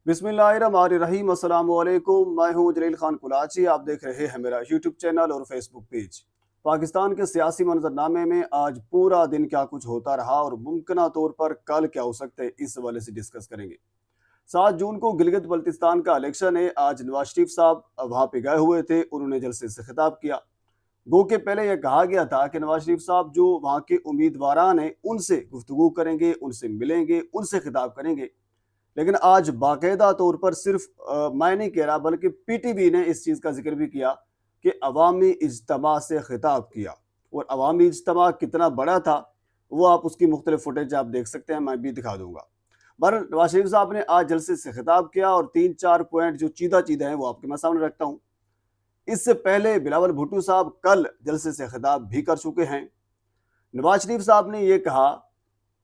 बिस्मिल्लाहिर्रहमानिर्रहीम। अस्सलाम वालेकुम। मैं हूं जलील खान कुलाची। आप देख रहे हैं मेरा यूट्यूब चैनल और फेसबुक पेज। पाकिस्तान के सियासी मंजरनामे में आज पूरा दिन क्या कुछ होता रहा और मुमकिन तौर पर कल क्या हो सकता है, इस हवाले से डिस्कस करेंगे। 7 जून को गिलगित बल्तिस्तान का इलेक्शन है। आज नवाज शरीफ साहब वहां पे गए हुए थे, उन्होंने जलसे से खिताब किया। गो के पहले यह कहा गया था कि नवाज शरीफ साहब जो वहां के उम्मीदवारान हैं उनसे गुफ्तगू करेंगे, उनसे मिलेंगे, उनसे खिताब करेंगे। लेकिन आज बाकायदा तौर पर सिर्फ मैं नहीं कह रहा बल्कि पीटीवी ने इस चीज़ का जिक्र भी किया कि अवामी इज्तमा से खिताब किया। और अवामी इज्तमा कितना बड़ा था वो आप उसकी मुख्तलिफ फुटेज आप देख सकते हैं, मैं भी दिखा दूंगा। बहरहाल नवाज शरीफ साहब ने आज जलसे से खिताब किया और 3-4 पॉइंट जो चीदा चीदा हैं वो आपके मैं सामने रखता हूँ। इससे पहले बिलावल भुट्टो साहब कल जलसे से खिताब भी कर चुके हैं। नवाज शरीफ साहब ने ये कहा,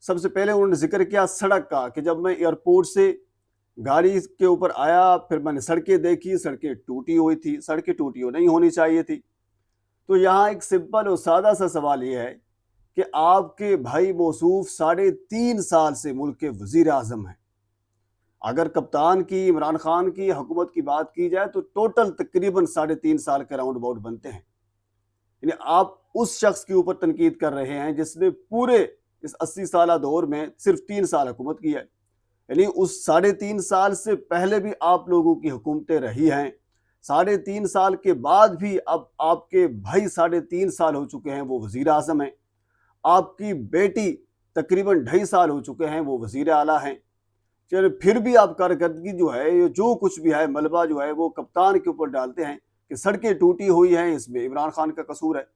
सबसे पहले उन्होंने जिक्र किया सड़क का कि जब मैं एयरपोर्ट से गाड़ी के ऊपर आया फिर मैंने सड़कें देखी, सड़कें टूटी हुई थी, सड़कें टूटी हुई नहीं होनी चाहिए थी। तो यहाँ एक सिंपल और सादा सा सवाल ये है कि आपके भाई मौसूफ 3.5 साल से मुल्क के वजीर आजम हैं। अगर कप्तान की, इमरान खान की हुकूमत की बात की जाए तो टोटल तकरीबन 3.5 साल के राउंड अबाउट बनते हैं। यानी आप उस शख्स के ऊपर तनकीद कर रहे हैं जिसने पूरे इस 80 साल दौर में सिर्फ 3 साल हुकूमत की है। यानी उस 3.5 साल से पहले भी आप लोगों की हुकूमतें रही हैं। 3.5 साल के बाद भी अब आपके भाई 3.5 साल हो चुके हैं, वो वजीर आजम हैं। आपकी बेटी तकरीबन 2.5 साल हो चुके हैं, वो वजीर आला हैं। चलो फिर भी आप कारकर्दगी जो है, ये जो कुछ भी है मलबा जो है वो कप्तान के ऊपर डालते हैं कि सड़कें टूटी हुई हैं, इसमें इमरान खान का कसूर है।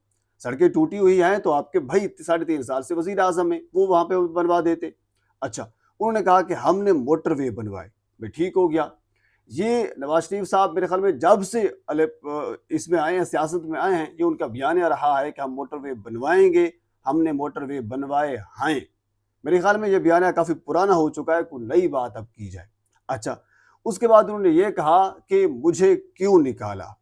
सड़कें टूटी हुई हैं तो आपके भाई 3.5 साल से वजीर आजम है, वो वहां पे बनवा देते। अच्छा, उन्होंने कहा कि हमने मोटरवे बनवाए, भाई ठीक हो गया। ये नवाज शरीफ साहब मेरे ख्याल में जब से इसमें आए हैं, सियासत में आए हैं, ये उनका बयानिया रहा है कि हम मोटरवे बनवाएंगे, हमने मोटरवे बनवाए हैं। मेरे ख्याल में ये बयानिया काफ़ी पुराना हो चुका है, कोई नई बात अब की जाए। अच्छा, उसके बाद उन्होंने ये कहा कि मुझे क्यों निकाला।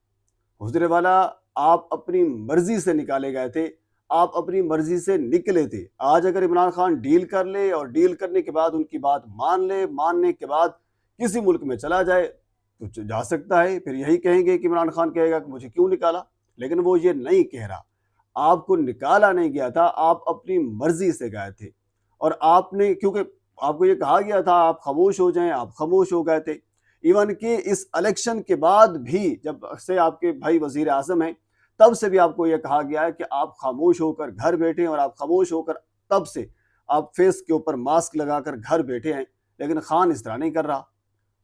हुजरे वाला, आप अपनी मर्जी से निकाले गए थे, आप अपनी मर्जी से निकले थे। आज अगर इमरान खान डील कर ले और डील करने के बाद उनकी बात मान ले, मानने के बाद किसी मुल्क में चला जाए तो जा सकता है, फिर यही कहेंगे कि इमरान खान कहेगा कि मुझे क्यों निकाला। लेकिन वो ये नहीं कह रहा, आपको निकाला नहीं गया था, आप अपनी मर्जी से गए थे। और आपने, क्योंकि आपको ये कहा गया था आप खामोश हो जाएं, आप खामोश हो गए थे। इवन कि इस इलेक्शन के बाद भी जब से आपके भाई वजीर आजम हैं तब से भी आपको यह कहा गया है कि आप खामोश होकर घर बैठे और आप खामोश होकर तब से आप फेस के ऊपर मास्क लगाकर घर बैठे हैं। लेकिन खान इस तरह नहीं कर रहा।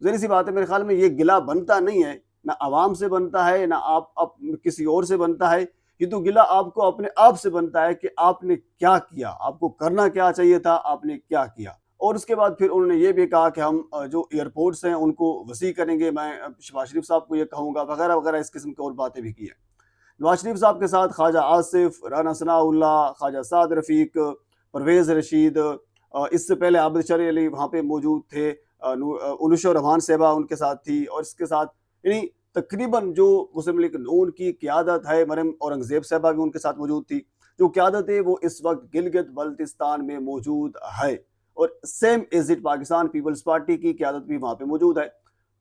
जहरी सी बात है, मेरे ख्याल में ये गिला बनता नहीं है, ना आवाम से बनता है, ना आप किसी और से बनता है। ये तो गिला आपको अपने आप से बनता है कि आपने क्या किया, आपको करना क्या चाहिए था, आपने क्या किया। और उसके बाद फिर उन्होंने ये भी कहा कि हम जो एयरपोर्ट्स हैं उनको वसी करेंगे। मैं शहबाज शरीफ साहब को ये कहूँगा, वगैरह वगैरह इस किस्म की और बातें भी की हैं। नवाज शरीफ साहब के साथ ख्वाजा आसिफ, राना सनाउल्लाह, ख्वाजा साद रफ़ीक, परवेज़ रशीद, इससे पहले आबिद शरी अली वहाँ पे मौजूद थे, उनुशा रहमान साहबा उनके साथ थी। और इसके साथ यानी तकरीबन जो मुस्लिम लीग नून की क़यादत है, मरियम औरंगज़ेब साहबा भी उनके साथ मौजूद थी। जो क़यादत है वो इस वक्त गिलगित बल्तिस्तान में मौजूद है। और same as it Pakistan peoples party की क़यादत भी वहाँ पे मौजूद है।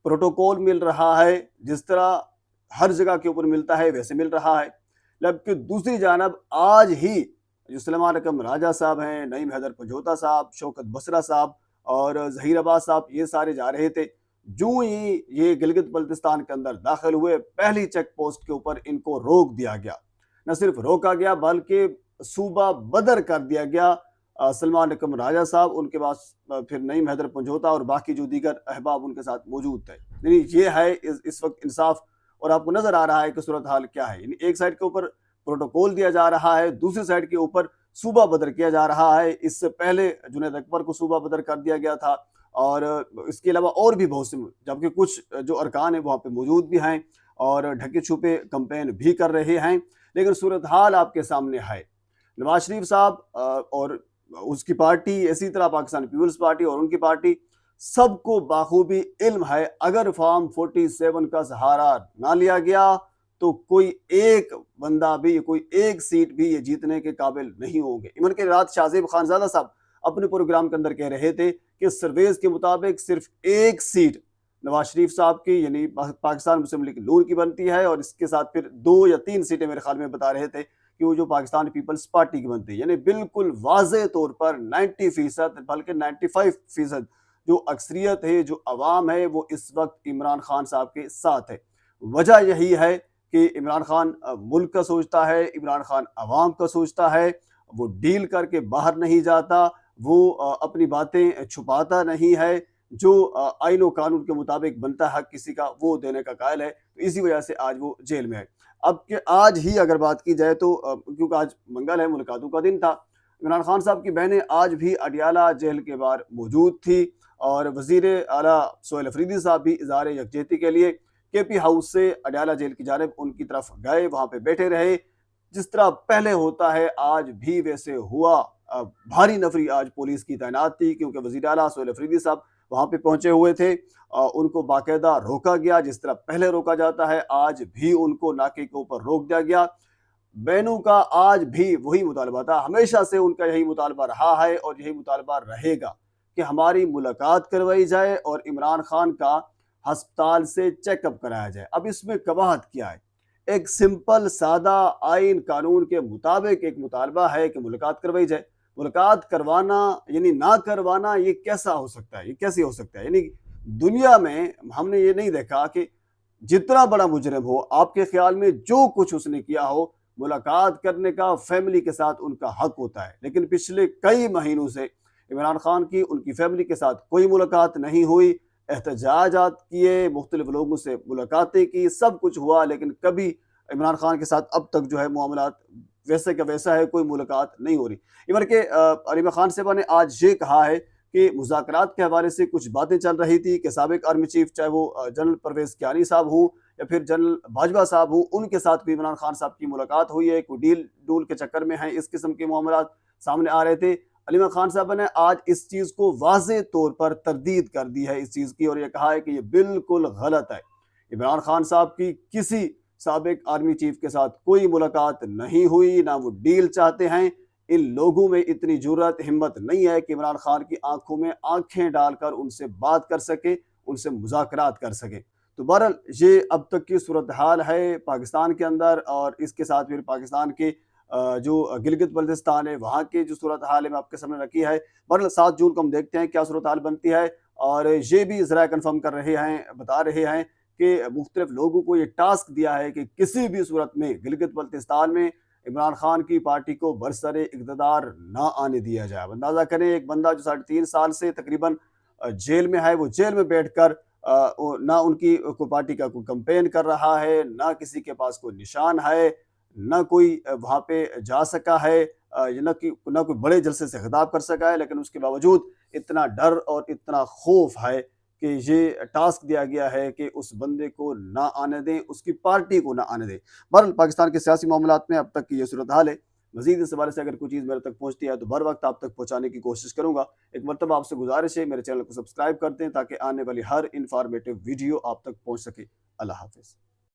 प्रोटोकॉल मिल रहा है, जिस तरह हर जगह के ऊपर मिलता है वैसे मिल रहा है। जबकि दूसरी जानब आज ही जो सलमान अकरम राजा साहब हैं, नईम हैदर पंजोता साहब, शौकत बसरा साहब और ज़हीर अब्बास साहब, ये सारे जा रहे थे। जो ही ये गिलगित बल्तिस्तान के अंदर दाखिल हुए, पहली चेक पोस्ट के ऊपर इनको रोक दिया गया। न सिर्फ रोका गया बल्कि सूबा बदर कर दिया गया। सलमान अकरम राजा साहब, उनके बाद फिर नईम हैदर पंजोता और बाकी जो दीगर अहबाब उनके साथ मौजूद थे। यानी ये है इस वक्त इंसाफ। और आपको नजर आ रहा है कि सूरत हाल क्या है। एक साइड के ऊपर प्रोटोकॉल दिया जा रहा है, दूसरी साइड के ऊपर सूबा बदर किया जा रहा है। इससे पहले जुनैद अकबर को सूबा बदर कर दिया गया था और इसके अलावा और भी बहुत से, जबकि कुछ जो अरकान है वहाँ पे मौजूद भी हैं और ढके छुपे कंपेन भी कर रहे हैं। लेकिन सूरत हाल आपके सामने है। नवाज शरीफ साहब और उसकी पार्टी, इसी तरह पाकिस्तान पीपल्स पार्टी और उनकी पार्टी, सबको बाखूबी इल्म है अगर फॉर्म 47 का सहारा ना लिया गया तो कोई एक बंदा भी, कोई एक सीट भी ये जीतने के काबिल नहीं होंगे। इमन के रात शाहजेब खानजादा साहब अपने प्रोग्राम के अंदर कह रहे थे कि सर्वेज के मुताबिक सिर्फ एक सीट नवाज शरीफ साहब की यानी पाकिस्तान मुस्लिम लीग नून की बनती है, और इसके साथ फिर 2 या 3 सीटें मेरे ख्याल में बता रहे थे कि वो जो पाकिस्तान पीपल्स पार्टी की बनती है। यानी बिल्कुल वाज़ेह तौर पर 90% बल्कि 95% जो अक्सरियत है, जो अवाम है, वो इस वक्त इमरान खान साहब के साथ है। वजह यही है कि इमरान खान मुल्क का सोचता है, इमरान खान अवाम का सोचता है, वो डील करके बाहर नहीं जाता, वो अपनी बातें छुपाता नहीं है, जो आईन और कानून के मुताबिक बनता है हक किसी का वो देने का कायल है। तो इसी वजह से आज वो जेल में है। अब कि आज ही अगर बात की जाए तो क्योंकि आज मंगल है, मुलाकातों का दिन था, इमरान खान साहब की बहनें आज भी अडियाला जेल के बाहर मौजूद थी, और वजीर आला सोहेल अफरीदी साहब भी इज़हार यकजहती के लिए केपी हाउस से अडियाला जेल की जानिब उनकी तरफ गए, वहाँ पे बैठे रहे। जिस तरह पहले होता है आज भी वैसे हुआ। भारी नफरी आज पुलिस की तैनात थी, क्योंकि वजीर आला सोहेल अफरीदी साहब वहाँ पे पहुंचे हुए थे। उनको बाकायदा रोका गया, जिस तरह पहले रोका जाता है आज भी उनको नाके के ऊपर रोक दिया गया। बहनों का आज भी वही मुतालबा था, हमेशा से उनका यही मुतालबा रहा है और यही मुतालबा रहेगा कि हमारी मुलाकात करवाई जाए और इमरान खान का अस्पताल से चेकअप कराया जाए। अब इसमें कबाहत क्या है? एक सिंपल सादा आइन कानून के मुताबिक एक मुतालबा है कि मुलाकात करवाई जाए। मुलाकात करवाना यानी ना करवाना, ये कैसा हो सकता है? ये कैसे हो सकता है? यानी दुनिया में हमने ये नहीं देखा कि जितना बड़ा मुजरिम हो, आपके ख्याल में जो कुछ उसने किया हो, मुलाकात करने का फैमिली के साथ उनका हक होता है। लेकिन पिछले कई महीनों से इमरान खान की उनकी फैमिली के साथ कोई मुलाकात नहीं हुई। एहतजाजात किए, मुख्तलिफ लोगों से मुलाकातें की, सब कुछ हुआ, लेकिन कभी इमरान खान के साथ अब तक जो है मामलात वैसे का वैसा है, कोई मुलाकात नहीं हो रही। इमर के अलीमा खान साहबा ने आज ये कहा है कि मुज़ाकरात के हवाले से कुछ बातें चल रही थी कि साबिक आर्मी चीफ, चाहे वो जनरल परवेज़ कियानी साहब हों या फिर जनरल बाजवा साहब हों, उनके साथ भी इमरान खान साहब की मुलाकात हुई है, कोई डील डूल के चक्कर में हैं, इस किस्म के मामलात सामने आ रहे थे। अलीमा खान साहब ने आज इस चीज़ को वाज़ेह तौर पर तरदीद कर दी है इस चीज़ की, और ये कहा है कि ये बिल्कुल गलत है। इमरान खान साहब की किसी साबिक आर्मी चीफ के साथ कोई मुलाकात नहीं हुई, ना वो डील चाहते हैं। इन लोगों में इतनी जुर्रत हिम्मत नहीं है कि इमरान खान की आंखों में आंखें डालकर उनसे बात कर सके, उनसे मुज़ाकरात कर सके। तो बहरहाल ये अब तक की सूरत हाल है पाकिस्तान के अंदर, और इसके साथ फिर पाकिस्तान के जो गिलगित बल्तिस्तान है वहाँ की जो सूरत हाल है मैं आपके सामने रखी है। बहरहाल 7 जून को हम देखते हैं क्या सूरत हाल बनती है, और ये भी ज़रा कन्फर्म कर रहे हैं, बता रहे हैं कि मुख्तलिफ लोगों को ये टास्क दिया है कि किसी भी सूरत में गिलगित बल्तिस्तान में इमरान खान की पार्टी को बरसरे इक़्तिदार ना आने दिया जाए। अब अंदाज़ा करें, एक बंदा जो 3.5 साल से तकरीबन जेल में है, वो जेल में बैठकर ना उनकी कोई पार्टी का कोई कैंपेन कर रहा है, ना किसी के पास कोई निशान है, ना कोई वहाँ पे जा सका है, ना कोई बड़े जलसे से खिताब कर सका है। लेकिन उसके बावजूद इतना डर और इतना खौफ है कि ये टास्क दिया गया है कि उस बंदे को ना आने दें, उसकी पार्टी को ना आने दें। बहरहाल पाकिस्तान के सियासी मामलात में अब तक की ये सूरत हाल है। मज़ीद इस हवाले से अगर कोई चीज़ मेरे तक पहुँचती है तो बर वक्त आप तक पहुँचाने की कोशिश करूँगा। एक मरतबा आपसे गुजारिश है, मेरे चैनल को सब्सक्राइब कर दें ताकि आने वाली हर इंफॉर्मेटिव वीडियो आप तक पहुँच सके। अल्लाह हाफ़िज़।